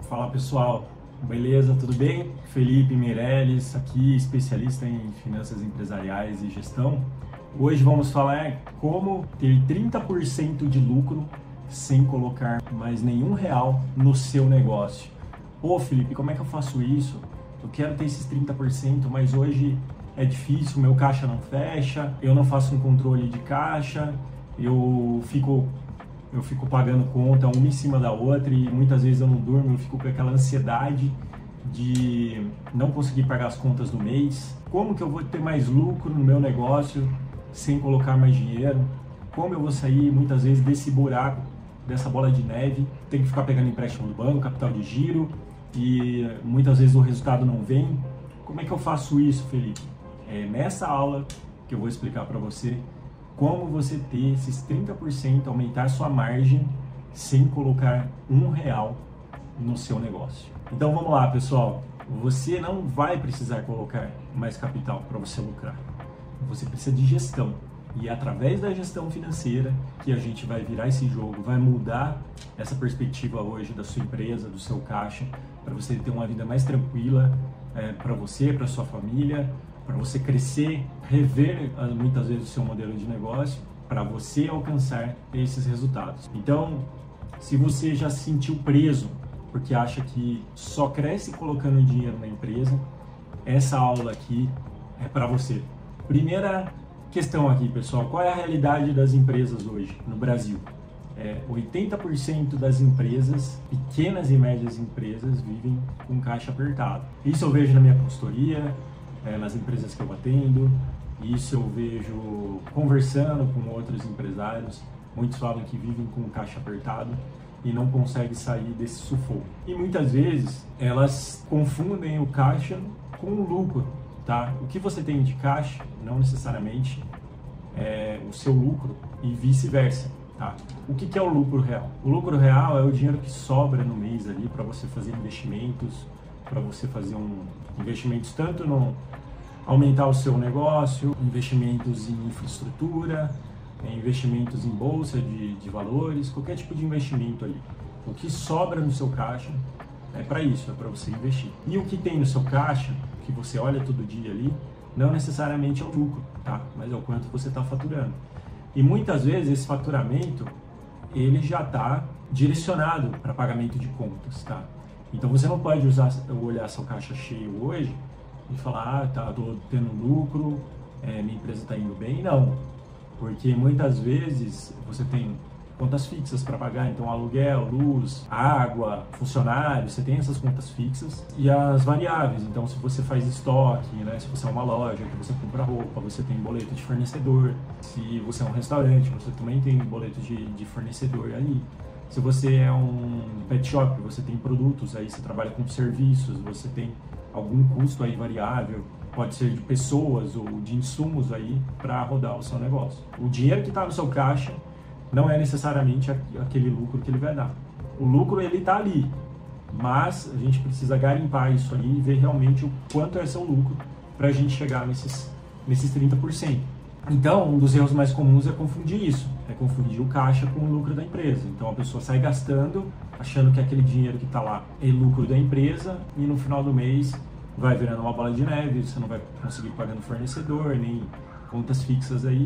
Fala pessoal, beleza? Tudo bem? Felipe Meirelles aqui, especialista em finanças empresariais e gestão. Hoje vamos falar como ter 30% de lucro sem colocar mais nenhum real no seu negócio. Pô Felipe, como é que eu faço isso? Eu quero ter esses 30%, mas hoje é difícil, meu caixa não fecha, eu não faço um controle de caixa, eu fico pagando conta uma em cima da outra e muitas vezes eu não durmo, eu fico com aquela ansiedade de não conseguir pagar as contas do mês. Como que eu vou ter mais lucro no meu negócio sem colocar mais dinheiro? Como eu vou sair muitas vezes desse buraco, dessa bola de neve? Tem que ficar pegando empréstimo do banco, capital de giro, e muitas vezes o resultado não vem. Como é que eu faço isso, Felipe? É nessa aula que eu vou explicar para você como você ter esses 30%, aumentar sua margem sem colocar R$1 no seu negócio. Então vamos lá, pessoal. Você não vai precisar colocar mais capital para você lucrar. Você precisa de gestão. E é através da gestão financeira que a gente vai virar esse jogo, vai mudar essa perspectiva hoje da sua empresa, do seu caixa, para você ter uma vida mais tranquila, para você, para sua família, para você crescer, rever muitas vezes o seu modelo de negócio, para você alcançar esses resultados. Então, se você já se sentiu preso, porque acha que só cresce colocando dinheiro na empresa, essa aula aqui é para você. Primeira questão aqui, pessoal, qual é a realidade das empresas hoje no Brasil? 80% das empresas, pequenas e médias empresas, vivem com caixa apertado. Isso eu vejo na minha consultoria, nas empresas que eu atendo, isso eu vejo conversando com outros empresários. Muitos falam que vivem com o caixa apertado e não conseguem sair desse sufoco. E muitas vezes elas confundem o caixa com o lucro, tá? O que você tem de caixa não necessariamente é o seu lucro e vice-versa, tá? O que é o lucro real? O lucro real é o dinheiro que sobra no mês ali para você fazer investimentos, para você fazer investimentos tanto no aumentar o seu negócio, investimentos em infraestrutura, investimentos em bolsa de valores, qualquer tipo de investimento ali. O que sobra no seu caixa é para isso, é para você investir. E o que tem no seu caixa, que você olha todo dia ali, não necessariamente é o lucro, tá? Mas é o quanto você está faturando. E muitas vezes esse faturamento, ele já está direcionado para pagamento de contas, tá? Então você não pode olhar seu caixa cheio hoje e falar, tô tendo lucro, minha empresa está indo bem. Não, porque muitas vezes você tem contas fixas para pagar, então aluguel, luz, água, funcionários, você tem essas contas fixas e as variáveis. Então se você faz estoque, né, se você é uma loja que você compra roupa, você tem boleto de fornecedor. Se você é um restaurante, você também tem boleto de fornecedor ali. Se você é um pet shop, você tem produtos, aí você trabalha com serviços, você tem algum custo aí variável, pode ser de pessoas ou de insumos aí para rodar o seu negócio. O dinheiro que está no seu caixa não é necessariamente aquele lucro que ele vai dar. O lucro ele está ali, mas a gente precisa garimpar isso aí e ver realmente o quanto é seu lucro para a gente chegar nesses 30%. Então, um dos erros mais comuns é confundir isso, é confundir o caixa com o lucro da empresa. Então, a pessoa sai gastando, achando que aquele dinheiro que está lá é lucro da empresa e no final do mês vai virando uma bola de neve, você não vai conseguir pagar no fornecedor, nem contas fixas aí.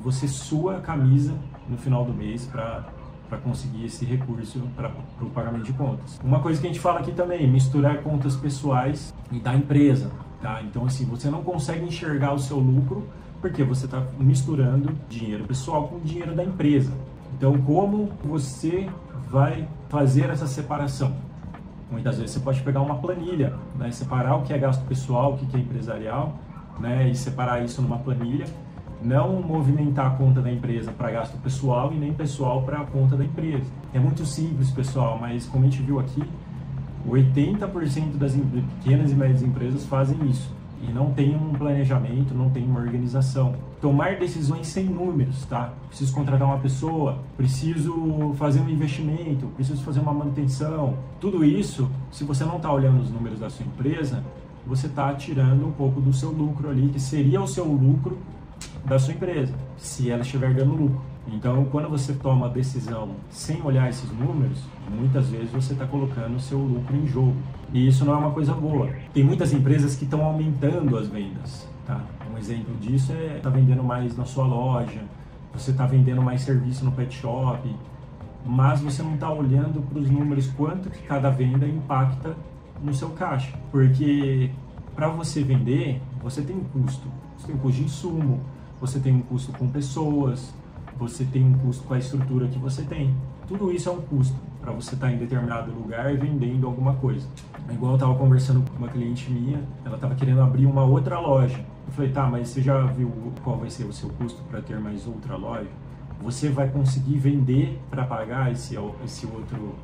Você sua a camisa no final do mês para conseguir esse recurso para o pagamento de contas. Uma coisa que a gente fala aqui também, misturar contas pessoais e da empresa, tá? Então, assim, você não consegue enxergar o seu lucro porque você está misturando dinheiro pessoal com dinheiro da empresa. Então, como você vai fazer essa separação? Muitas vezes você pode pegar uma planilha, né? Separar o que é gasto pessoal, o que é empresarial, né? E separar isso numa planilha. Não movimentar a conta da empresa para gasto pessoal e nem pessoal para a conta da empresa. É muito simples, pessoal, mas como a gente viu aqui, 80% das pequenas e médias empresas fazem isso. E não tem um planejamento, não tem uma organização. Tomar decisões sem números, tá? Preciso contratar uma pessoa, preciso fazer um investimento, preciso fazer uma manutenção. Tudo isso, se você não está olhando os números da sua empresa, você está tirando um pouco do seu lucro ali, que seria o seu lucro da sua empresa, se ela estiver dando lucro. Então, quando você toma a decisão sem olhar esses números, muitas vezes você está colocando o seu lucro em jogo. E isso não é uma coisa boa. Tem muitas empresas que estão aumentando as vendas. Tá? Um exemplo disso é estar vendendo mais na sua loja, você está vendendo mais serviço no pet shop, mas você não está olhando para os números, quanto que cada venda impacta no seu caixa. Porque para você vender, você tem um custo. Você tem um custo de insumo, você tem um custo com pessoas, você tem um custo com a estrutura que você tem. Tudo isso é um custo para você estar em determinado lugar vendendo alguma coisa. Igual eu estava conversando com uma cliente minha, ela estava querendo abrir uma outra loja. Eu falei, tá, mas você já viu qual vai ser o seu custo para ter mais outra loja? Você vai conseguir vender para pagar esse outro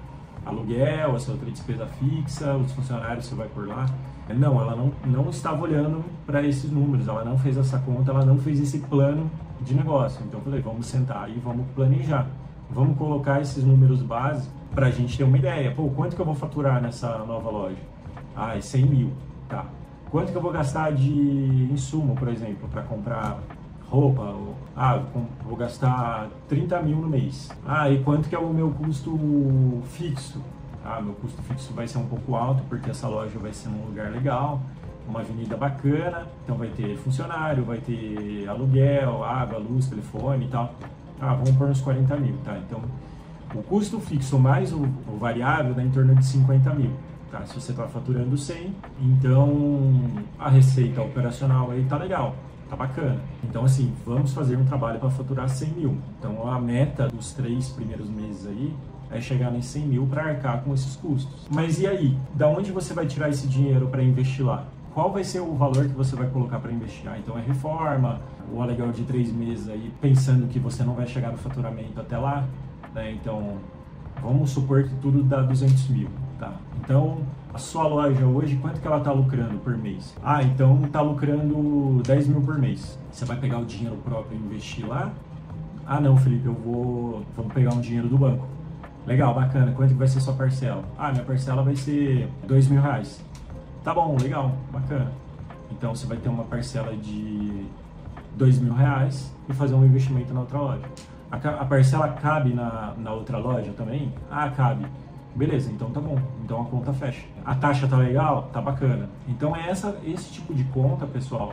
aluguel, essa outra despesa fixa, os funcionários você vai por lá? Não, ela não estava olhando para esses números, ela não fez essa conta, ela não fez esse plano de negócio. Então eu falei, vamos sentar e vamos planejar. Vamos colocar esses números base para a gente ter uma ideia. Pô, quanto que eu vou faturar nessa nova loja? Ah, é 100 mil, tá. Quanto que eu vou gastar de insumo, por exemplo, para comprar roupa? Vou gastar 30 mil no mês. Ah, e quanto que é o meu custo fixo? Ah, meu custo fixo vai ser um pouco alto, porque essa loja vai ser num lugar legal, uma avenida bacana, então vai ter funcionário, vai ter aluguel, água, luz, telefone e tal. Ah, vamos pôr uns 40 mil, tá? Então, o custo fixo mais o variável dá em torno de 50 mil. Tá? Se você está faturando 100, então a receita operacional aí tá legal, tá bacana. Então, assim, vamos fazer um trabalho para faturar 100 mil. Então, a meta dos 3 primeiros meses aí é chegar em 100 mil para arcar com esses custos. Mas e aí? Da onde você vai tirar esse dinheiro para investir lá? Qual vai ser o valor que você vai colocar para investir? Então, é reforma, o aluguel de 3 meses aí, pensando que você não vai chegar no faturamento até lá, né? Então, vamos supor que tudo dá 200 mil. Tá. Então, a sua loja hoje, quanto que ela está lucrando por mês? Ah, então está lucrando 10 mil por mês. Você vai pegar o dinheiro próprio e investir lá? Ah, não, Felipe, vamos pegar um dinheiro do banco. Legal, bacana. Quanto que vai ser sua parcela? Ah, minha parcela vai ser 2 mil reais. Tá bom, legal, bacana. Então, você vai ter uma parcela de 2 mil reais e fazer um investimento na outra loja. A parcela cabe na outra loja também? Ah, cabe. Beleza, então tá bom. Então a conta fecha. A taxa tá legal? Tá bacana. Então é esse tipo de conta, pessoal,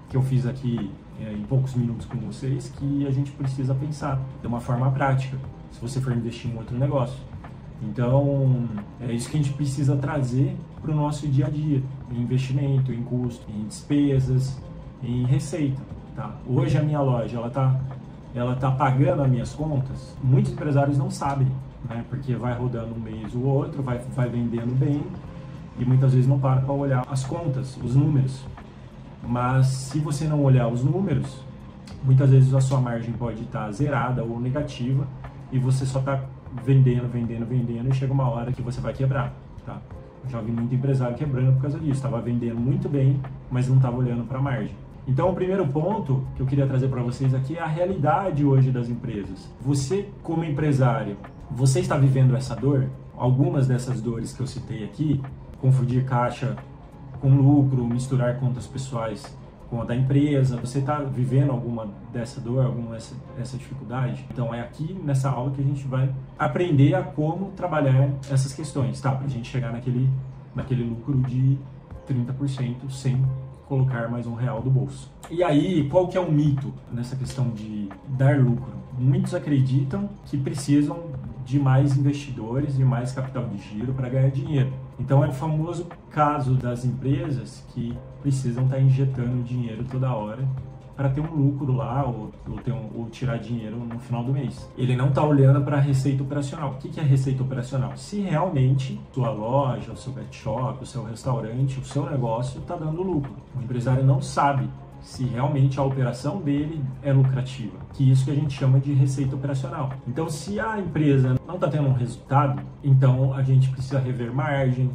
que eu fiz aqui em poucos minutos com vocês, que a gente precisa pensar de uma forma prática, se você for investir em outro negócio. Então, é isso que a gente precisa trazer para o nosso dia a dia, em investimento, em custo, em despesas, em receita. Tá? Hoje a minha loja, ela tá pagando as minhas contas. Muitos empresários não sabem, né? Porque vai rodando um mês ou outro, vai vendendo bem e muitas vezes não para olhar as contas, os números. Mas se você não olhar os números, muitas vezes a sua margem pode estar zerada ou negativa e você só está vendendo e chega uma hora que você vai quebrar, tá? Eu já vi muito empresário quebrando por causa disso, estava vendendo muito bem, mas não estava olhando para a margem. Então, o primeiro ponto que eu queria trazer para vocês aqui é a realidade hoje das empresas. Você, como empresário, você está vivendo essa dor? Algumas dessas dores que eu citei aqui, confundir caixa com lucro, misturar contas pessoais com a da empresa, você está vivendo alguma dessa dor, alguma essa dificuldade? Então é aqui nessa aula que a gente vai aprender a como trabalhar essas questões, tá? Para a gente chegar naquele lucro de 30% sem colocar mais R$1 do bolso. E aí, qual que é o mito nessa questão de dar lucro? Muitos acreditam que precisam de mais investidores, de mais capital de giro para ganhar dinheiro. Então é o famoso caso das empresas que precisam estar injetando dinheiro toda hora para ter um lucro lá ou tirar dinheiro no final do mês. Ele não está olhando para a receita operacional. O que é receita operacional? Se realmente sua loja, o seu pet shop, o seu restaurante, o seu negócio está dando lucro. O empresário não sabe se realmente a operação dele é lucrativa, que isso que a gente chama de receita operacional. Então, se a empresa não está tendo um resultado, então a gente precisa rever margem,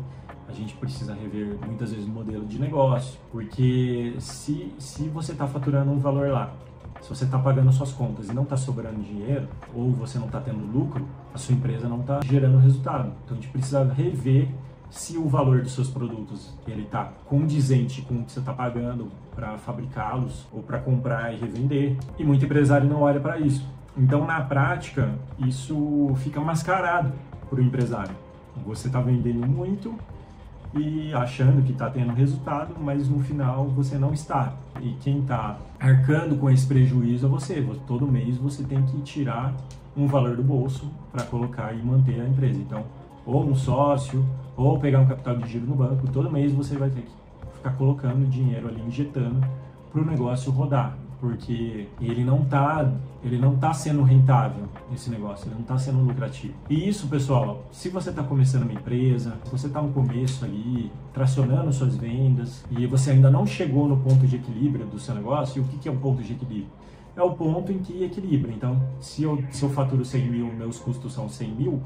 a gente precisa rever muitas vezes o modelo de negócio, porque se você está faturando um valor lá, se você está pagando suas contas e não está sobrando dinheiro, ou você não está tendo lucro, a sua empresa não está gerando resultado. Então a gente precisa rever se o valor dos seus produtos ele está condizente com o que você está pagando para fabricá-los ou para comprar e revender. E muito empresário não olha para isso. Então, na prática, isso fica mascarado para o empresário. Você está vendendo muito e achando que está tendo resultado, mas no final você não está. E quem está arcando com esse prejuízo é você. Todo mês você tem que tirar um valor do bolso para colocar e manter a empresa. Então, ou um sócio, ou pegar um capital de giro no banco, todo mês você vai ter que ficar colocando dinheiro ali, injetando para o negócio rodar, porque ele não tá sendo rentável, esse negócio, ele não está sendo lucrativo. E isso, pessoal, se você está começando uma empresa, se você está no começo ali, tracionando suas vendas, e você ainda não chegou no ponto de equilíbrio do seu negócio, e o que é o ponto de equilíbrio? É o ponto em que equilibra. Então, se eu faturo 100 mil, meus custos são 100 mil,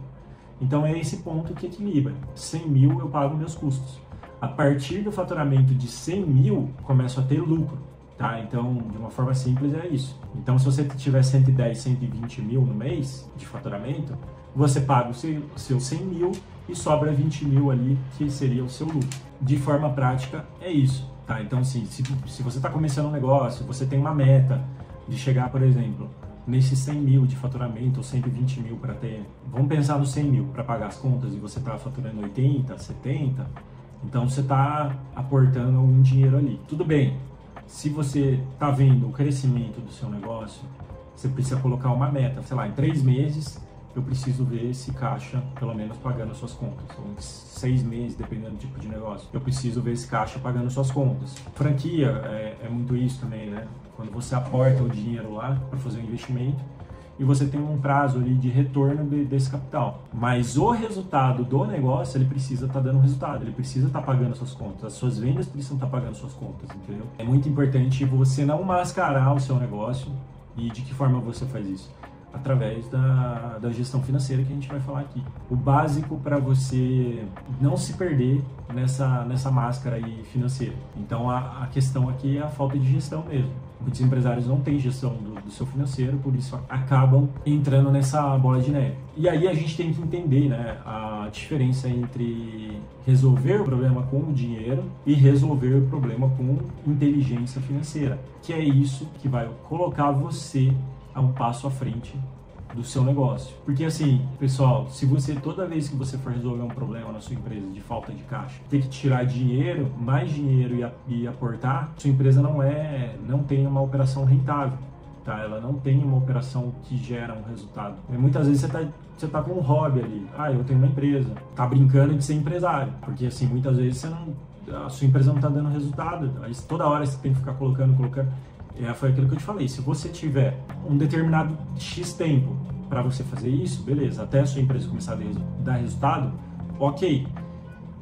então é esse ponto que equilibra. 100 mil eu pago meus custos. A partir do faturamento de 100 mil, começo a ter lucro. Tá? Então, de uma forma simples, é isso. Então, se você tiver 110, 120 mil no mês de faturamento, você paga os seus 100 mil e sobra 20 mil ali, que seria o seu lucro. De forma prática, é isso. Tá? Então, assim, se você está começando um negócio, você tem uma meta de chegar, por exemplo, nesses 100 mil de faturamento ou 120 mil para ter... Vamos pensar nos 100 mil para pagar as contas e você está faturando 80, 70, então você está aportando algum dinheiro ali. Tudo bem. Se você está vendo o crescimento do seu negócio, você precisa colocar uma meta. Sei lá, em 3 meses eu preciso ver esse caixa, pelo menos, pagando as suas contas. Ou em 6 meses, dependendo do tipo de negócio. Eu preciso ver esse caixa pagando as suas contas. Franquia é muito isso também, né? Quando você aporta o dinheiro lá para fazer o investimento e você tem um prazo ali de retorno desse capital. Mas o resultado do negócio, ele precisa estar dando resultado, ele precisa estar pagando suas contas, as suas vendas precisam estar pagando suas contas, entendeu? É muito importante você não mascarar o seu negócio. E de que forma você faz isso? Através da gestão financeira que a gente vai falar aqui. O básico para você não se perder nessa máscara aí financeira. Então a questão aqui é a falta de gestão mesmo. Muitos empresários não têm gestão do seu financeiro, por isso acabam entrando nessa bola de neve. E aí a gente tem que entender, né, a diferença entre resolver o problema com o dinheiro e resolver o problema com inteligência financeira, que é isso que vai colocar você a um passo à frente do seu negócio. Porque assim, pessoal, se você, toda vez que você for resolver um problema na sua empresa de falta de caixa, ter que tirar dinheiro, mais dinheiro e aportar, sua empresa não tem uma operação rentável, tá? Ela não tem uma operação que gera um resultado. E muitas vezes você tá com um hobby ali. Eu tenho uma empresa. Tá brincando de ser empresário. Porque assim, muitas vezes a sua empresa não tá dando resultado. Aí toda hora você tem que ficar colocando. Foi aquilo que eu te falei. Se você tiver um determinado X tempo para você fazer isso, beleza. Até a sua empresa começar a dar resultado, ok.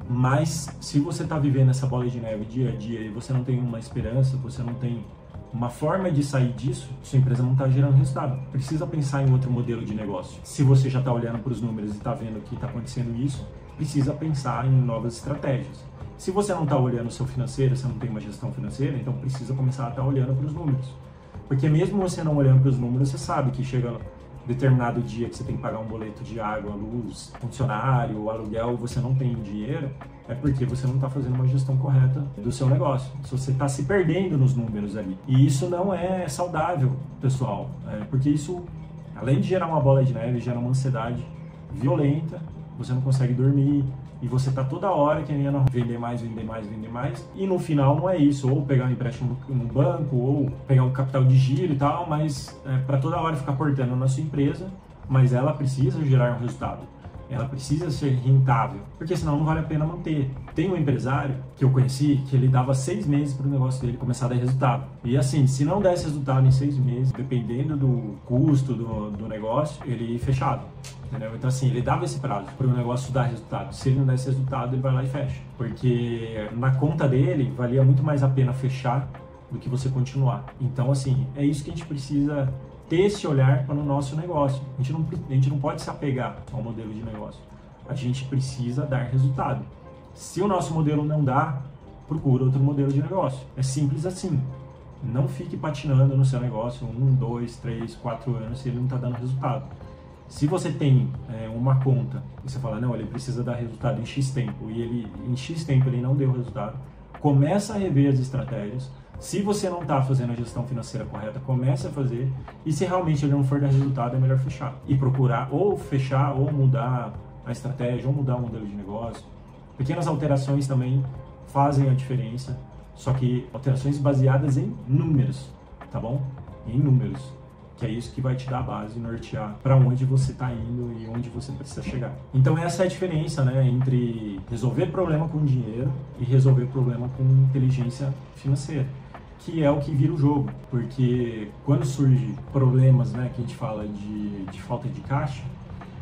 Mas se você está vivendo essa bola de neve dia a dia e você não tem uma esperança, você não tem uma forma de sair disso, sua empresa não está gerando resultado. Precisa pensar em outro modelo de negócio. Se você já está olhando para os números e está vendo que está acontecendo isso, precisa pensar em novas estratégias. Se você não está olhando o seu financeiro, você não tem uma gestão financeira, então precisa começar a estar olhando para os números. Porque mesmo você não olhando para os números, você sabe que chega determinado dia que você tem que pagar um boleto de água, luz, funcionário, aluguel, você não tem dinheiro, é porque você não está fazendo uma gestão correta do seu negócio. Se você está se perdendo nos números ali. E isso não é saudável, pessoal, porque isso, além de gerar uma bola de neve, gera uma ansiedade violenta, você não consegue dormir, e você tá toda hora querendo vender mais, e no final não é isso, ou pegar um empréstimo no banco, ou pegar um capital de giro e tal, mas para toda hora ficar aportando na sua empresa, mas ela precisa gerar um resultado, ela precisa ser rentável, porque senão não vale a pena manter. Tem um empresário que eu conheci que ele dava 6 meses para o negócio dele começar a dar resultado, e assim, se não desse resultado em 6 meses, dependendo do custo do negócio, ele ia fechado. Entendeu? Então assim, ele dava esse prazo para o negócio dar resultado. Se ele não desse resultado, ele vai lá e fecha. Porque na conta dele, valia muito mais a pena fechar do que você continuar. Então assim, é isso que a gente precisa ter, esse olhar para o nosso negócio. A gente não pode se apegar ao modelo de negócio. A gente precisa dar resultado. Se o nosso modelo não dá, procura outro modelo de negócio. É simples assim. Não fique patinando no seu negócio 1, 2, 3, 4 anos se ele não está dando resultado. Se você tem uma conta e você fala, não, ele precisa dar resultado em X tempo, e em X tempo ele não deu resultado, começa a rever as estratégias, Se você não está fazendo a gestão financeira correta, comece a fazer. E se realmente ele não for dar resultado, é melhor fechar. E procurar ou fechar, ou mudar a estratégia, ou mudar o modelo de negócio. Pequenas alterações também fazem a diferença, só que alterações baseadas em números, tá bom? Em números, que é isso que vai te dar a base, nortear para onde você está indo e onde você precisa chegar. Então essa é a diferença, né, entre resolver problema com dinheiro e resolver problema com inteligência financeira, que é o que vira o jogo, porque quando surge problemas, né, que a gente fala de falta de caixa,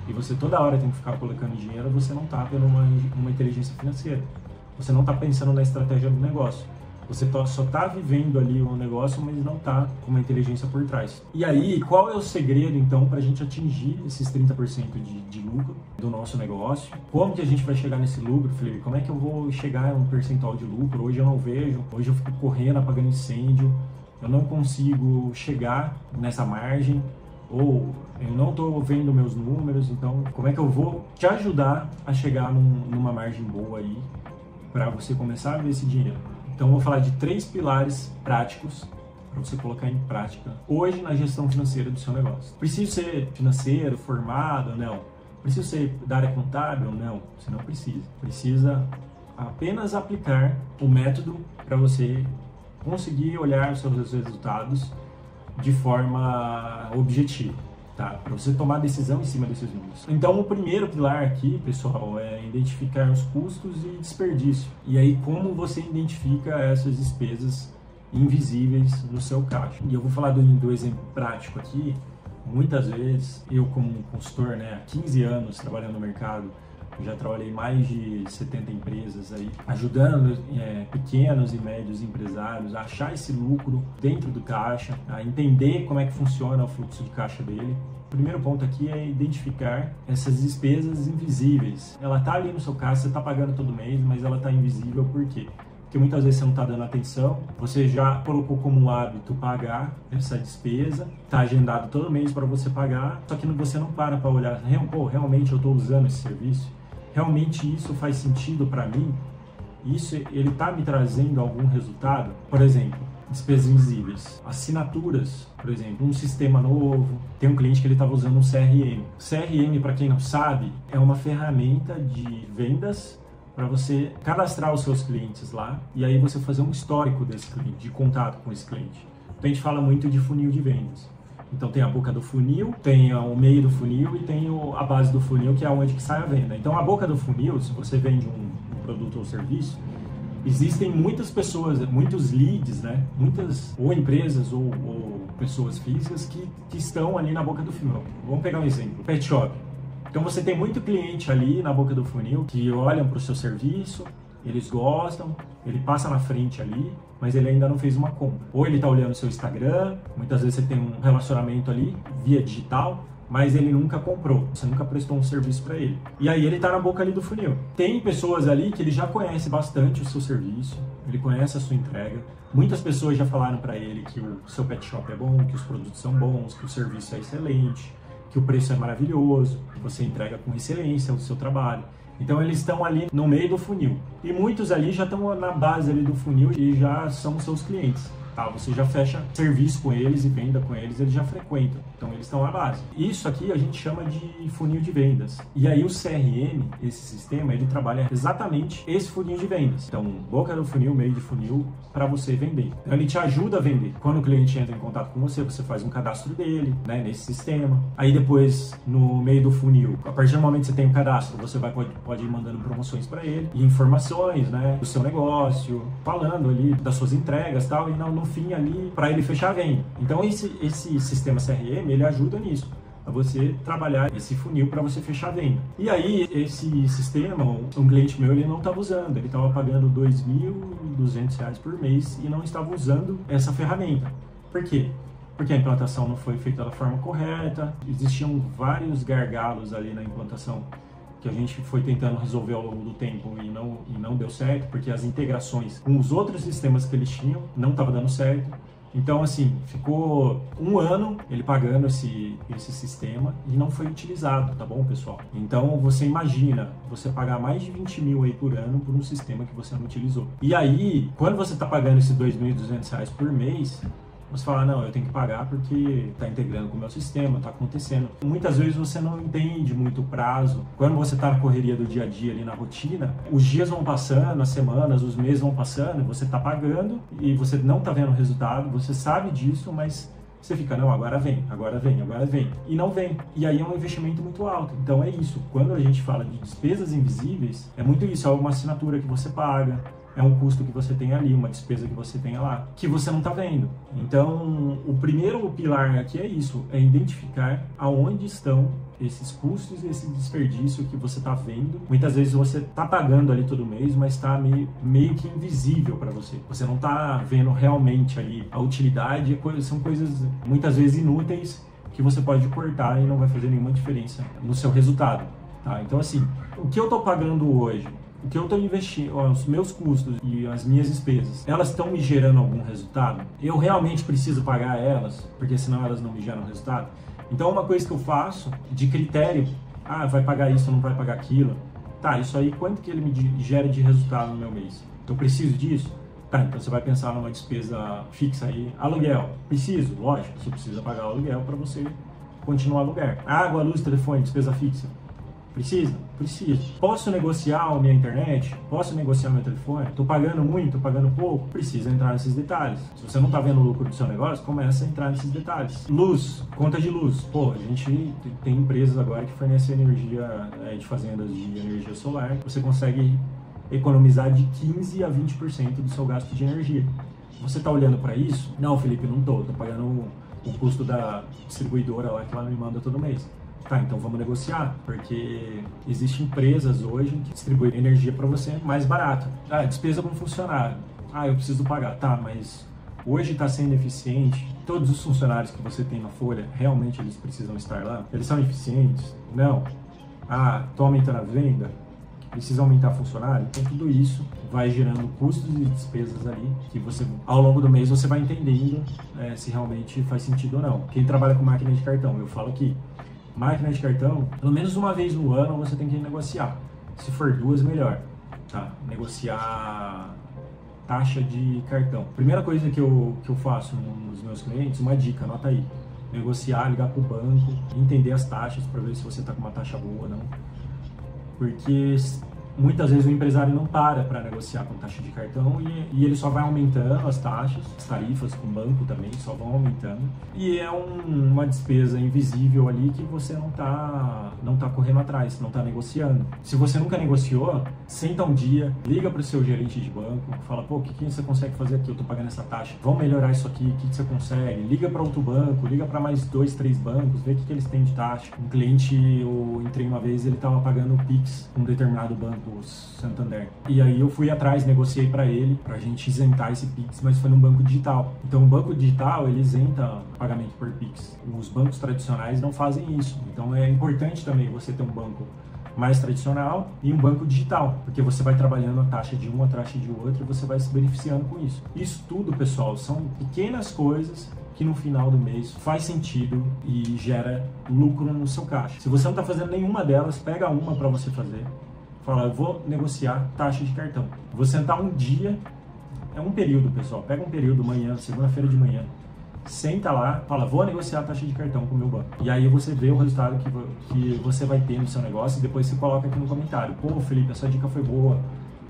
e você toda hora tem que ficar colocando dinheiro, você não está tendo uma inteligência financeira, você não está pensando na estratégia do negócio. Você só está vivendo ali o negócio, mas não está com uma inteligência por trás. E aí, qual é o segredo, então, para a gente atingir esses 30% de lucro do nosso negócio? Como que a gente vai chegar nesse lucro, Felipe? Como é que eu vou chegar a um percentual de lucro? Hoje eu não vejo, hoje eu fico correndo, apagando incêndio, eu não consigo chegar nessa margem, ou eu não estou vendo meus números, então como é que eu vou te ajudar a chegar numa margem boa aí, para você começar a ver esse dinheiro? Então, eu vou falar de 3 pilares práticos para você colocar em prática hoje na gestão financeira do seu negócio. Preciso ser financeiro, formado? Não. Preciso ser da área contábil? Não. Você não precisa. Precisa apenas aplicar o método para você conseguir olhar os seus resultados de forma objetiva, tá? Para você tomar decisão em cima desses números. Então, o primeiro pilar aqui, pessoal, é identificar os custos e desperdício. E aí, como você identifica essas despesas invisíveis no seu caixa. E eu vou falar do exemplo prático aqui. Muitas vezes, eu como consultor, né, há 15 anos trabalhando no mercado, já trabalhei em mais de 70 empresas aí, ajudando pequenos e médios empresários a achar esse lucro dentro do caixa, a entender como é que funciona o fluxo de caixa dele. O primeiro ponto aqui é identificar essas despesas invisíveis. Ela está ali no seu caixa, você está pagando todo mês, mas ela está invisível por quê? Porque muitas vezes você não está dando atenção, você já colocou como hábito pagar essa despesa, está agendado todo mês para você pagar, só que você não para olhar, realmente eu estou usando esse serviço? Realmente isso faz sentido para mim? Isso, ele está me trazendo algum resultado? Por exemplo, despesas invisíveis, assinaturas, por exemplo, um sistema novo. Tem um cliente que ele estava usando um CRM. CRM, para quem não sabe, é uma ferramenta de vendas para você cadastrar os seus clientes lá e aí você fazer um histórico desse cliente, de contato com esse cliente. Então a gente fala muito de funil de vendas. Então tem a boca do funil, tem o meio do funil e tem a base do funil, que é onde que sai a venda. Então a boca do funil, se você vende um produto ou serviço, existem muitas pessoas, muitos leads, né? Muitas ou empresas ou pessoas físicas que estão ali na boca do funil. Vamos pegar um exemplo, pet shop. Então você tem muito cliente ali na boca do funil que olham para o seu serviço, eles gostam, ele passa na frente ali, mas ele ainda não fez uma compra. Ou ele está olhando o seu Instagram, muitas vezes você tem um relacionamento ali via digital, mas ele nunca comprou, você nunca prestou um serviço para ele. E aí ele está na boca ali do funil. Tem pessoas ali que ele já conhece bastante o seu serviço, ele conhece a sua entrega. Muitas pessoas já falaram para ele que o seu pet shop é bom, que os produtos são bons, que o serviço é excelente, que o preço é maravilhoso, que você entrega com excelência o seu trabalho. Então eles estão ali no meio do funil. E muitos ali já estão na base ali do funil e já são seus clientes. Tá? Você já fecha serviço com eles e venda com eles, eles já frequentam. Então eles estão na base. Isso aqui a gente chama de funil de vendas. E aí o CRM, esse sistema, ele trabalha exatamente esse funil de vendas. Então, boca do funil, meio de funil, para você vender. Então ele te ajuda a vender. Quando o cliente entra em contato com você, você faz um cadastro dele, né, nesse sistema. Aí depois, no meio do funil, a partir do momento que você tem um cadastro, você pode ir mandando promoções para ele e informações, né, do seu negócio, falando ali das suas entregas e tal, e no fim ali, para ele fechar a venda. Então esse sistema CRM, ele ajuda nisso, a você trabalhar esse funil para você fechar a venda. E aí, esse sistema, um cliente meu, ele não estava usando, ele estava pagando R$ 2.200 por mês e não estava usando essa ferramenta. Por quê? Porque a implantação não foi feita da forma correta, existiam vários gargalos ali na implantação que a gente foi tentando resolver ao longo do tempo e não deu certo, porque as integrações com os outros sistemas que eles tinham não estava dando certo. Então, assim, ficou um ano ele pagando esse sistema e não foi utilizado, tá bom, pessoal? Então, você imagina você pagar mais de 20 mil aí por ano por um sistema que você não utilizou. E aí, quando você tá pagando esses R$2.200 por mês, você fala, não, eu tenho que pagar porque está integrando com o meu sistema, está acontecendo. Muitas vezes você não entende muito o prazo. Quando você está na correria do dia a dia, ali na rotina, os dias vão passando, as semanas, os meses vão passando, você está pagando e você não está vendo o resultado, você sabe disso, mas você fica, não, agora vem, agora vem, agora vem. E não vem. E aí é um investimento muito alto. Então é isso. Quando a gente fala de despesas invisíveis, é muito isso. É uma assinatura que você paga, é um custo que você tem ali, uma despesa que você tem lá, que você não está vendo. Então, o primeiro pilar aqui é isso, é identificar aonde estão esses custos e esse desperdício que você está vendo. Muitas vezes você está pagando ali todo mês, mas está meio que invisível para você. Você não está vendo realmente ali a utilidade, são coisas muitas vezes inúteis que você pode cortar e não vai fazer nenhuma diferença no seu resultado. Tá? Então, assim, o que eu estou pagando hoje, o que eu estou investindo, os meus custos e as minhas despesas, elas estão me gerando algum resultado? Eu realmente preciso pagar elas, porque senão elas não me geram resultado? Então, uma coisa que eu faço de critério, vai pagar isso ou não vai pagar aquilo, tá, isso aí, quanto que ele me gera de resultado no meu mês? Eu preciso disso? Tá, então você vai pensar numa despesa fixa aí, aluguel, preciso? Lógico, você precisa pagar o aluguel para você continuar a alugar. Água, luz, telefone, despesa fixa. Precisa? Precisa. Posso negociar a minha internet? Posso negociar meu telefone? Tô pagando muito? Tô pagando pouco? Precisa entrar nesses detalhes. Se você não tá vendo o lucro do seu negócio, começa a entrar nesses detalhes. Luz, conta de luz. Pô, a gente tem empresas agora que fornecem energia de fazendas de energia solar. Você consegue economizar de 15% a 20% do seu gasto de energia. Você tá olhando para isso? Não, Felipe, não tô. Tô pagando o custo da distribuidora lá que ela me manda todo mês. Tá, então vamos negociar, porque existem empresas hoje que distribuem energia para você mais barato. Despesa com funcionário. Eu preciso pagar. Tá, mas hoje está sendo eficiente? Todos os funcionários que você tem na folha, realmente eles precisam estar lá? Eles são eficientes? Não. Tô aumentando a venda? Precisa aumentar funcionário? Então tudo isso vai gerando custos e despesas ali, que você, ao longo do mês, você vai entendendo se realmente faz sentido ou não. Quem trabalha com máquina de cartão, eu falo aqui, máquina de cartão, pelo menos uma vez no ano você tem que negociar. Se for duas, melhor. Tá? Negociar taxa de cartão. Primeira coisa que eu faço nos meus clientes, uma dica, anota aí. Negociar, ligar para o banco, entender as taxas para ver se você está com uma taxa boa ou não. Porque muitas vezes o empresário não para negociar com taxa de cartão e ele só vai aumentando as taxas, as tarifas com o banco também só vão aumentando. E é uma despesa invisível ali que você não tá correndo atrás, não tá negociando. Se você nunca negociou, senta um dia, liga para o seu gerente de banco, fala, pô, o que você consegue fazer aqui? Eu tô pagando essa taxa, vamos melhorar isso aqui, o que você consegue? Liga para outro banco, liga para mais 2, 3 bancos, vê o que eles têm de taxa. Um cliente, eu entrei uma vez, ele tava pagando o Pix com um determinado banco, Santander. E aí eu fui atrás, negociei para ele, pra gente isentar esse Pix, mas foi num banco digital. Então o banco digital, ele isenta pagamento por Pix. Os bancos tradicionais não fazem isso. Então é importante também você ter um banco mais tradicional e um banco digital, porque você vai trabalhando a taxa de um, a taxa de outro e você vai se beneficiando com isso. Isso tudo, pessoal, são pequenas coisas que no final do mês faz sentido e gera lucro no seu caixa. Se você não está fazendo nenhuma delas, pega uma para você fazer. Fala, eu vou negociar taxa de cartão. Vou sentar um dia, é um período, pessoal. Pega um período, manhã, segunda-feira de manhã. Senta lá, fala, vou negociar a taxa de cartão com o meu banco. E aí você vê o resultado que você vai ter no seu negócio e depois você coloca aqui no comentário. Pô, Felipe, essa dica foi boa.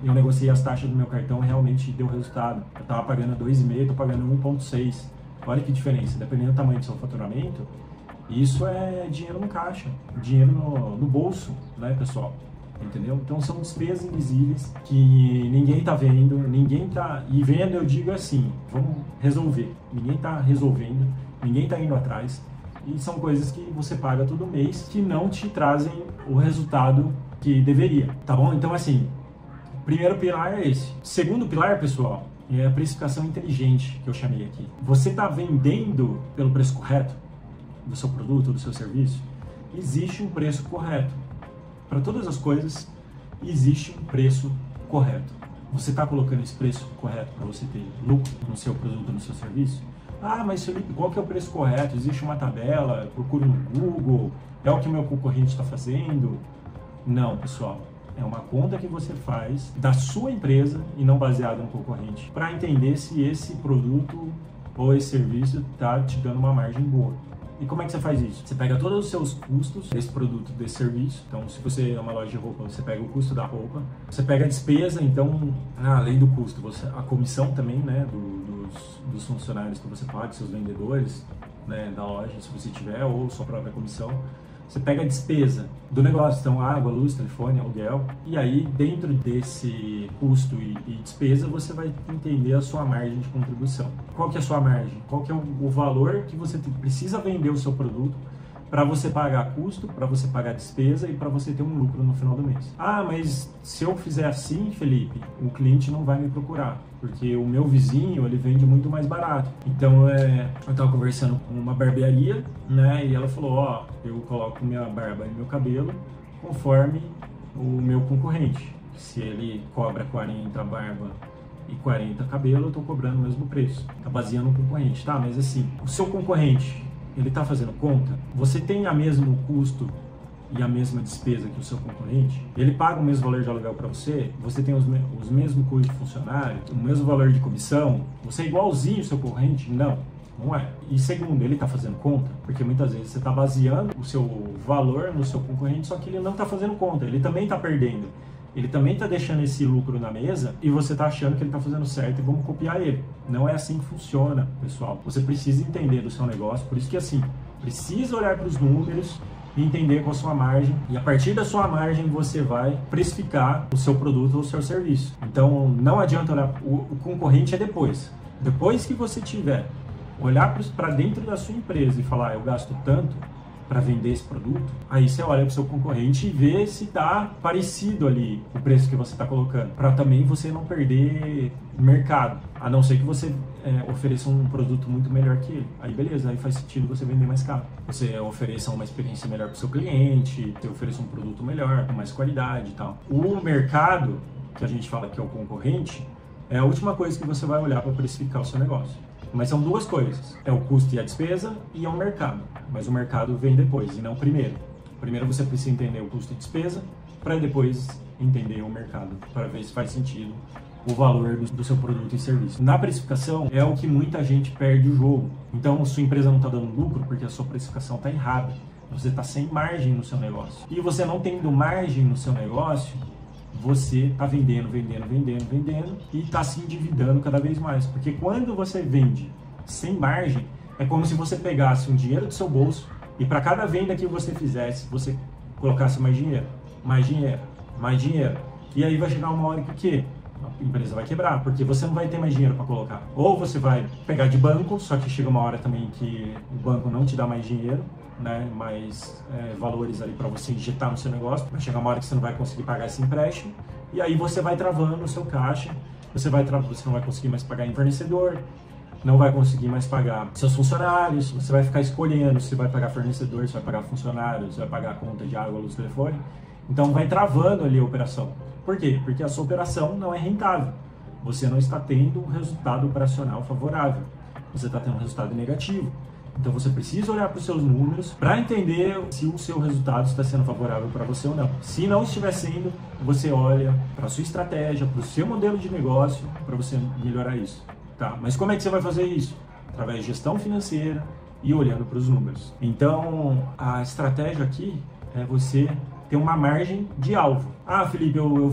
Eu negociei as taxas do meu cartão e realmente deu resultado. Eu tava pagando 2,5, tô pagando 1,6. Olha que diferença. Dependendo do tamanho do seu faturamento, isso é dinheiro no caixa, dinheiro no bolso, né, pessoal? Entendeu? Então são despesas invisíveis que ninguém tá vendo, e vendo eu digo assim, vamos resolver. Ninguém tá resolvendo, ninguém tá indo atrás e são coisas que você paga todo mês que não te trazem o resultado que deveria, tá bom? Então assim, primeiro pilar é esse. Segundo pilar, pessoal, é a precificação inteligente que eu chamei aqui. Você tá vendendo pelo preço correto do seu produto, do seu serviço? Existe um preço correto. Para todas as coisas, existe um preço correto. Você está colocando esse preço correto para você ter lucro no seu produto, no seu serviço? Ah, mas Felipe, qual que é o preço correto? Existe uma tabela? Procuro no Google? É o que meu concorrente está fazendo? Não, pessoal. É uma conta que você faz da sua empresa e não baseada no concorrente, para entender se esse produto ou esse serviço está te dando uma margem boa. E como é que você faz isso? Você pega todos os seus custos desse produto, desse serviço. Então, se você é uma loja de roupa, você pega o custo da roupa. Você pega a despesa, então, além do custo, a comissão também, né, dos funcionários que você paga, seus vendedores, né, da loja, se você tiver, ou sua própria comissão. Você pega a despesa do negócio, então água, luz, telefone, aluguel, e aí dentro desse custo e despesa você vai entender a sua margem de contribuição. Qual que é a sua margem? Qual que é o valor que você precisa vender o seu produto para você pagar custo, para você pagar despesa e para você ter um lucro no final do mês. Ah, mas se eu fizer assim, Felipe, o cliente não vai me procurar, porque o meu vizinho, ele vende muito mais barato. Então, eu estava conversando com uma barbearia, né, e ela falou, ó, eu coloco minha barba e meu cabelo conforme o meu concorrente. Se ele cobra 40 barba e 40 cabelo, eu estou cobrando o mesmo preço. Tá baseando no concorrente, tá? Mas assim, o seu concorrente, ele está fazendo conta? Você tem o mesmo custo e a mesma despesa que o seu concorrente? Ele paga o mesmo valor de aluguel para você? Você tem os mesmos custos de funcionário? O mesmo valor de comissão? Você é igualzinho ao seu concorrente? Não, não é. E segundo, ele está fazendo conta? Porque muitas vezes você está baseando o seu valor no seu concorrente, só que ele não está fazendo conta, ele também está perdendo. Ele também está deixando esse lucro na mesa e você está achando que ele está fazendo certo e vamos copiar ele. Não é assim que funciona, pessoal. Você precisa entender do seu negócio, por isso que assim, precisa olhar para os números e entender qual a sua margem. E a partir da sua margem você vai precificar o seu produto ou o seu serviço. Então não adianta olhar, o concorrente é depois. Depois que você tiver, olhar para dentro da sua empresa e falar, eu gasto tanto para vender esse produto, aí você olha para o seu concorrente e vê se está parecido ali o preço que você está colocando, para também você não perder mercado, a não ser que você ofereça um produto muito melhor que ele. Aí beleza, aí faz sentido você vender mais caro. Você ofereça uma experiência melhor para o seu cliente, você ofereça um produto melhor, com mais qualidade e tal. O mercado, que a gente fala que é o concorrente, é a última coisa que você vai olhar para precificar o seu negócio. Mas são duas coisas, é o custo e a despesa e é o mercado. Mas o mercado vem depois e não primeiro. Primeiro você precisa entender o custo e despesa para depois entender o mercado, para ver se faz sentido o valor do seu produto e serviço. Na precificação é o que muita gente perde o jogo. Então sua empresa não está dando lucro porque a sua precificação está errada. Você está sem margem no seu negócio. E você não tendo margem no seu negócio, você está vendendo e está se endividando cada vez mais. Porque quando você vende sem margem, é como se você pegasse um dinheiro do seu bolso e para cada venda que você fizesse, você colocasse mais dinheiro. E aí vai chegar uma hora que o quê? A empresa vai quebrar, porque você não vai ter mais dinheiro para colocar. Ou você vai pegar de banco, só que chega uma hora também que o banco não te dá mais dinheiro, né, mais valores ali para você injetar no seu negócio. Vai chegar uma hora que você não vai conseguir pagar esse empréstimo e aí você vai travando o seu caixa, você não vai conseguir mais pagar em fornecedor, não vai conseguir mais pagar seus funcionários, você vai ficar escolhendo se vai pagar fornecedor, se vai pagar funcionário, se vai pagar a conta de água, luz, telefone. Então vai travando ali a operação. Por quê? Porque a sua operação não é rentável. Você não está tendo um resultado operacional favorável. Você está tendo um resultado negativo. Então você precisa olhar para os seus números para entender se o seu resultado está sendo favorável para você ou não. Se não estiver sendo, você olha para a sua estratégia, para o seu modelo de negócio, para você melhorar isso. Tá? Mas como é que você vai fazer isso? Através de gestão financeira e olhando para os números. Então a estratégia aqui é você ter uma margem de alvo. Ah, Felipe, eu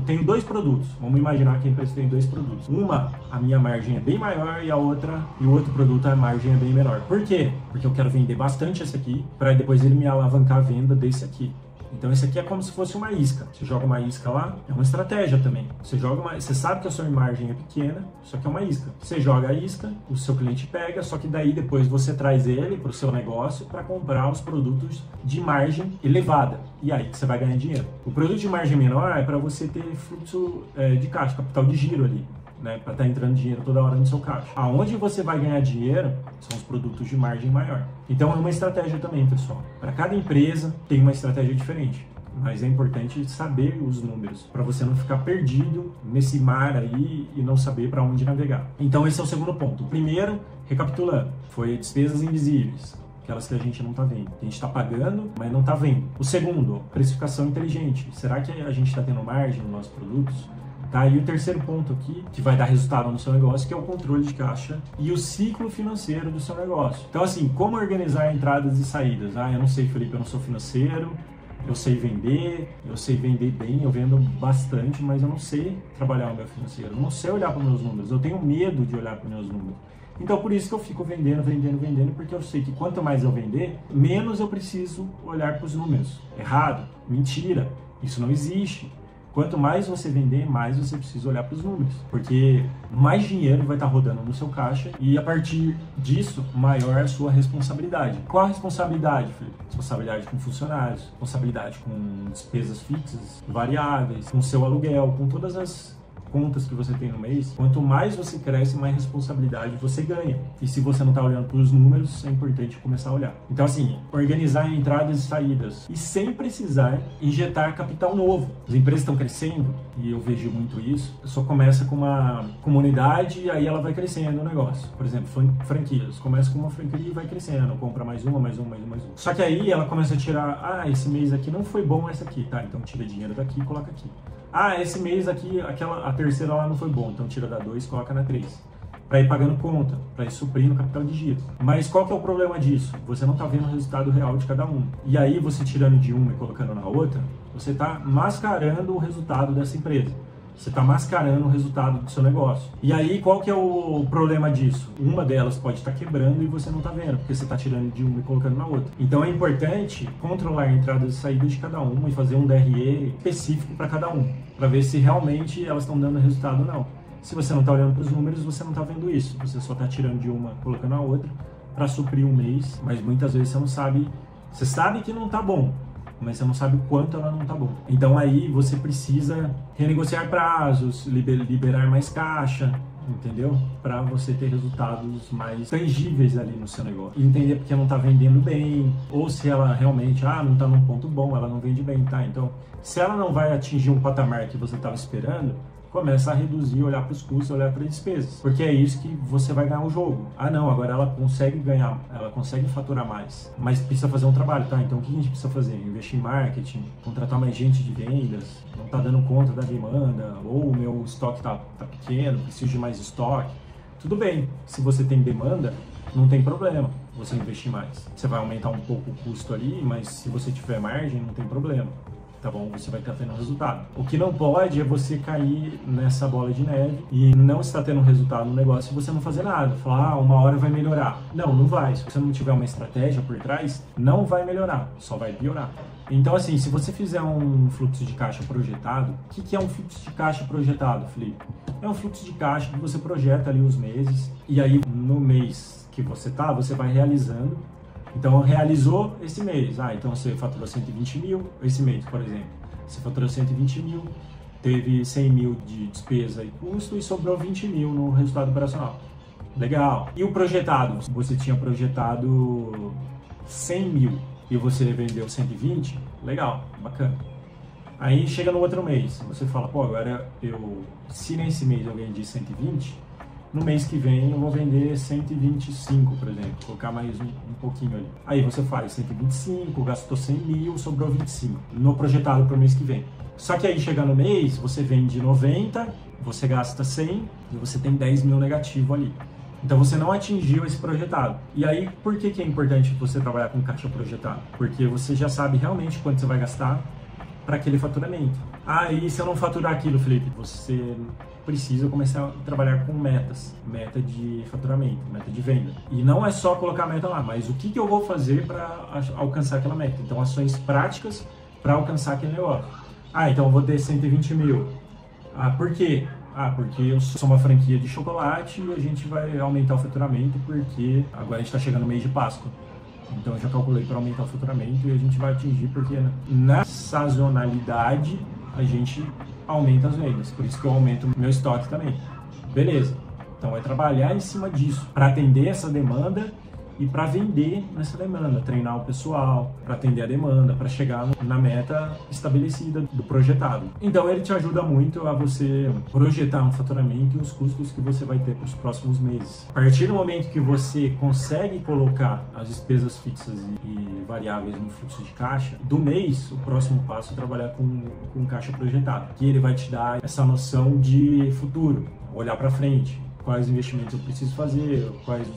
tenho dois produtos. Vamos imaginar que a empresa tem dois produtos. A minha margem é bem maior e o outro produto a margem é bem menor. Por quê? Porque eu quero vender bastante esse aqui para depois ele me alavancar a venda desse aqui. Então esse aqui é como se fosse uma isca. Você joga uma isca lá, é uma estratégia também. Você sabe que a sua margem é pequena, só que é uma isca. Você joga a isca, o seu cliente pega, só que daí depois você traz ele para o seu negócio para comprar os produtos de margem elevada. E aí que você vai ganhar dinheiro. O produto de margem menor é para você ter fluxo de caixa, capital de giro ali, né, para estar entrando dinheiro toda hora no seu caixa. Aonde você vai ganhar dinheiro são os produtos de margem maior. Então é uma estratégia também, pessoal. Para cada empresa tem uma estratégia diferente. mas é importante saber os números, para você não ficar perdido nesse mar aí e não saber para onde navegar. Então esse é o segundo ponto. O primeiro, recapitulando, foi despesas invisíveis, aquelas que a gente não está vendo. A gente está pagando, mas não está vendo. O segundo, precificação inteligente. Será que a gente está tendo margem nos nossos produtos? Tá? E o terceiro ponto aqui, que vai dar resultado no seu negócio, que é o controle de caixa e o ciclo financeiro do seu negócio. Então, assim, como organizar entradas e saídas? Eu não sei, Felipe, eu não sou financeiro, eu sei vender bem, eu vendo bastante, mas eu não sei trabalhar o meu financeiro, eu não sei olhar para os meus números, eu tenho medo de olhar para os meus números. Então, por isso que eu fico vendendo, porque eu sei que quanto mais eu vender, menos eu preciso olhar para os números. Errado, mentira, isso não existe. Quanto mais você vender, mais você precisa olhar para os números, porque mais dinheiro vai estar rodando no seu caixa e a partir disso, maior é a sua responsabilidade. Qual a responsabilidade, Felipe? Responsabilidade com funcionários, responsabilidade com despesas fixas, variáveis, com seu aluguel, com todas as contas que você tem no mês. Quanto mais você cresce, mais responsabilidade você ganha. E se você não está olhando para os números, é importante começar a olhar. Então, assim, organizar entradas e saídas e sem precisar injetar capital novo. As empresas estão crescendo e eu vejo muito isso. Só começa com uma comunidade e aí ela vai crescendo o negócio. Por exemplo, franquias. Começa com uma franquia e vai crescendo. Compra mais uma. Só que aí ela começa a tirar, esse mês aqui não foi bom essa aqui, tá? Então tira dinheiro daqui e coloca aqui. Esse mês aqui, a terceira lá não foi bom, então tira da 2 e coloca na 3. Para ir pagando conta, para ir suprindo o capital de giro. Mas qual que é o problema disso? Você não está vendo o resultado real de cada um. E aí você tirando de uma e colocando na outra, você está mascarando o resultado dessa empresa. Você está mascarando o resultado do seu negócio. E aí, qual que é o problema disso? Uma delas pode estar quebrando e você não está vendo, porque você está tirando de uma e colocando na outra. Então é importante controlar entradas e saídas de cada uma e fazer um DRE específico para cada um, para ver se realmente elas estão dando resultado ou não. Se você não está olhando para os números, você não está vendo isso. Você só está tirando de uma e colocando na outra para suprir um mês, mas muitas vezes você não sabe. Você sabe que não está bom, mas você não sabe o quanto ela não está bom. Então aí você precisa renegociar prazos, liberar mais caixa, entendeu? Para você ter resultados mais tangíveis ali no seu negócio. E entender porque não está vendendo bem, ou se ela realmente, não está num ponto bom, ela não vende bem, tá? Então, se ela não vai atingir um patamar que você estava esperando, começa a reduzir, olhar para os custos, olhar para as despesas. Porque é isso que você vai ganhar o jogo. Agora ela consegue ganhar, ela consegue faturar mais, mas precisa fazer um trabalho, tá? Então o que a gente precisa fazer? Investir em marketing, contratar mais gente de vendas, não tá dando conta da demanda, ou o meu estoque tá pequeno, preciso de mais estoque. Tudo bem, se você tem demanda, não tem problema você investir mais. Você vai aumentar um pouco o custo ali, mas se você tiver margem, não tem problema. Tá bom? Você vai estar tendo resultado. O que não pode é você cair nessa bola de neve e não estar tendo resultado no negócio e você não fazer nada. Falar, uma hora vai melhorar. Não vai. Se você não tiver uma estratégia por trás, não vai melhorar, só vai piorar. Então, assim, se você fizer um fluxo de caixa projetado, o que é um fluxo de caixa projetado, Felipe? É um fluxo de caixa que você projeta ali os meses e aí no mês que você vai realizando. Então, realizou esse mês. Então você faturou 120 mil esse mês, por exemplo. Você faturou 120 mil, teve 100 mil de despesa e custo e sobrou 20 mil no resultado operacional. Legal. E o projetado? Você tinha projetado 100 mil e você vendeu 120? Legal, bacana. Aí chega no outro mês, você fala, agora se nesse mês eu vendi 120, no mês que vem eu vou vender 125, por exemplo, colocar mais um pouquinho ali. Aí você faz 125, gastou 100 mil, sobrou 25 no projetado para o mês que vem. Só que aí chega no mês, você vende 90, você gasta 100 e você tem 10 mil negativo ali. Então você não atingiu esse projetado. E aí, por que é importante você trabalhar com caixa projetado? Porque você já sabe realmente quanto você vai gastar para aquele faturamento. E se eu não faturar aquilo, Felipe, você precisa começar a trabalhar com metas, meta de faturamento, meta de venda. E não é só colocar a meta lá, mas o que eu vou fazer para alcançar aquela meta. Então, ações práticas para alcançar aquele negócio. Então eu vou ter 120 mil. Por quê? Porque eu sou uma franquia de chocolate e a gente vai aumentar o faturamento porque agora a gente está chegando no mês de Páscoa. Então eu já calculei para aumentar o faturamento e a gente vai atingir porque na sazonalidade a gente aumenta as vendas. Por isso que eu aumento o meu estoque também. Beleza. Então é trabalhar em cima disso para atender essa demanda e para vender nessa demanda, treinar o pessoal, para atender a demanda, para chegar na meta estabelecida do projetado. Então ele te ajuda muito a você projetar um faturamento e os custos que você vai ter para os próximos meses. A partir do momento que você consegue colocar as despesas fixas e variáveis no fluxo de caixa, do mês, o próximo passo é trabalhar com caixa projetado, que ele vai te dar essa noção de futuro, olhar para frente, quais investimentos eu preciso fazer, quais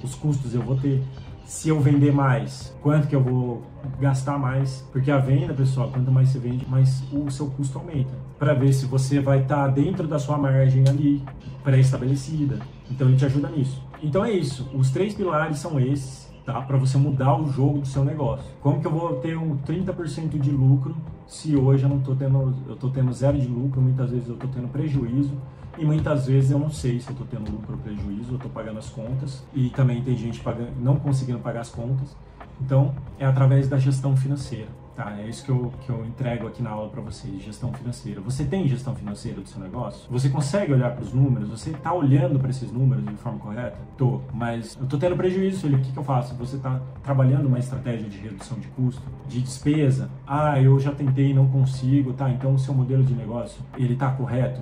os custos eu vou ter, se eu vender mais, quanto que eu vou gastar mais, porque a venda, pessoal, quanto mais você vende, mais o seu custo aumenta, para ver se você vai estar dentro da sua margem ali, pré-estabelecida. Então ele te ajuda nisso. Então é isso, os 3 pilares são esses, tá? Para você mudar o jogo do seu negócio. Como que eu vou ter um 30% de lucro se hoje eu tô tendo 0 de lucro, muitas vezes eu tô tendo prejuízo, e muitas vezes eu não sei se eu tô tendo lucro ou prejuízo, eu tô pagando as contas, e também tem gente não conseguindo pagar as contas. Então é através da gestão financeira, tá? É isso que eu entrego aqui na aula para vocês, gestão financeira. Você tem gestão financeira do seu negócio? Você consegue olhar para os números? Você está olhando para esses números de forma correta? Tô, mas eu tô tendo prejuízo, Felipe, o que eu faço? Você está trabalhando uma estratégia de redução de custo, de despesa? Ah, eu já tentei e não consigo, tá? Então o seu modelo de negócio, ele está correto?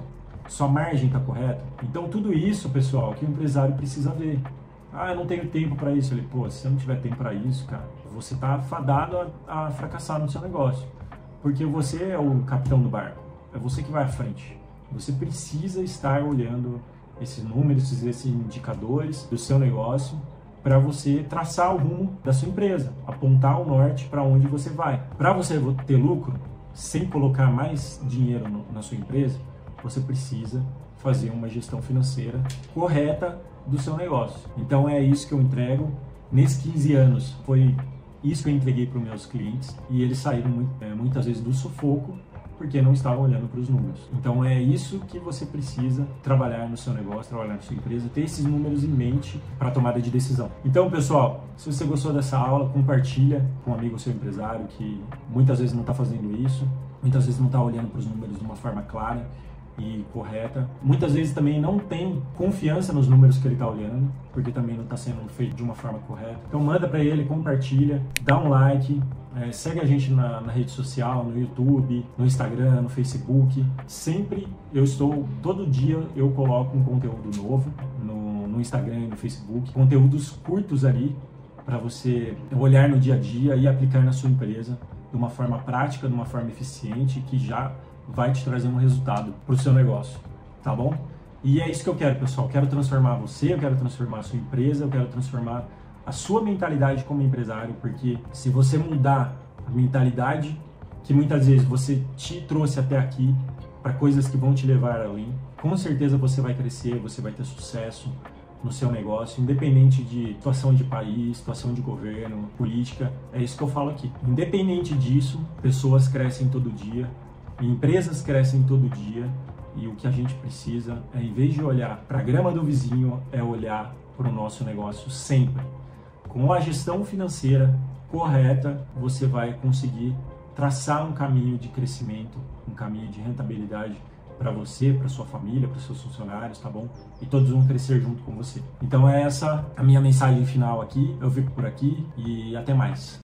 Sua margem está correta? Então tudo isso, pessoal, que o empresário precisa ver. Ah, eu não tenho tempo para isso. Ele, pô, se você não tiver tempo para isso, cara, você está fadado a fracassar no seu negócio. Porque você é o capitão do barco. É você que vai à frente. Você precisa estar olhando esses números, esses indicadores do seu negócio para você traçar o rumo da sua empresa, apontar o norte para onde você vai. Para você ter lucro, sem colocar mais dinheiro na sua empresa, você precisa fazer uma gestão financeira correta do seu negócio. Então é isso que eu entrego. Nesses 15 anos foi isso que eu entreguei para os meus clientes e eles saíram muitas vezes do sufoco porque não estavam olhando para os números. Então é isso que você precisa trabalhar no seu negócio, trabalhar na sua empresa, ter esses números em mente para a tomada de decisão. Então, pessoal, se você gostou dessa aula, compartilha com um amigo seu empresário que muitas vezes não está fazendo isso, muitas vezes não está olhando para os números de uma forma clara e correta. Muitas vezes também não tem confiança nos números que ele está olhando, porque também não está sendo feito de uma forma correta. Então manda para ele, compartilha, dá um like, segue a gente na rede social, no YouTube, no Instagram, no Facebook. Sempre todo dia eu coloco um conteúdo novo no Instagram e no Facebook, conteúdos curtos ali para você olhar no dia a dia e aplicar na sua empresa de uma forma prática, de uma forma eficiente, que já vai te trazer um resultado para o seu negócio, tá bom? E é isso que eu quero, pessoal. Eu quero transformar você, eu quero transformar a sua empresa, eu quero transformar a sua mentalidade como empresário, porque se você mudar a mentalidade que muitas vezes você te trouxe até aqui para coisas que vão te levar além, com certeza você vai crescer, você vai ter sucesso no seu negócio, independente de situação de país, situação de governo, política. É isso que eu falo aqui. Independente disso, pessoas crescem todo dia, empresas crescem todo dia, e o que a gente precisa é, em vez de olhar para a grama do vizinho, é olhar para o nosso negócio sempre. Com a gestão financeira correta, você vai conseguir traçar um caminho de crescimento, um caminho de rentabilidade para você, para sua família, para seus funcionários, tá bom? E todos vão crescer junto com você. Então é essa a minha mensagem final aqui. Eu fico por aqui e até mais.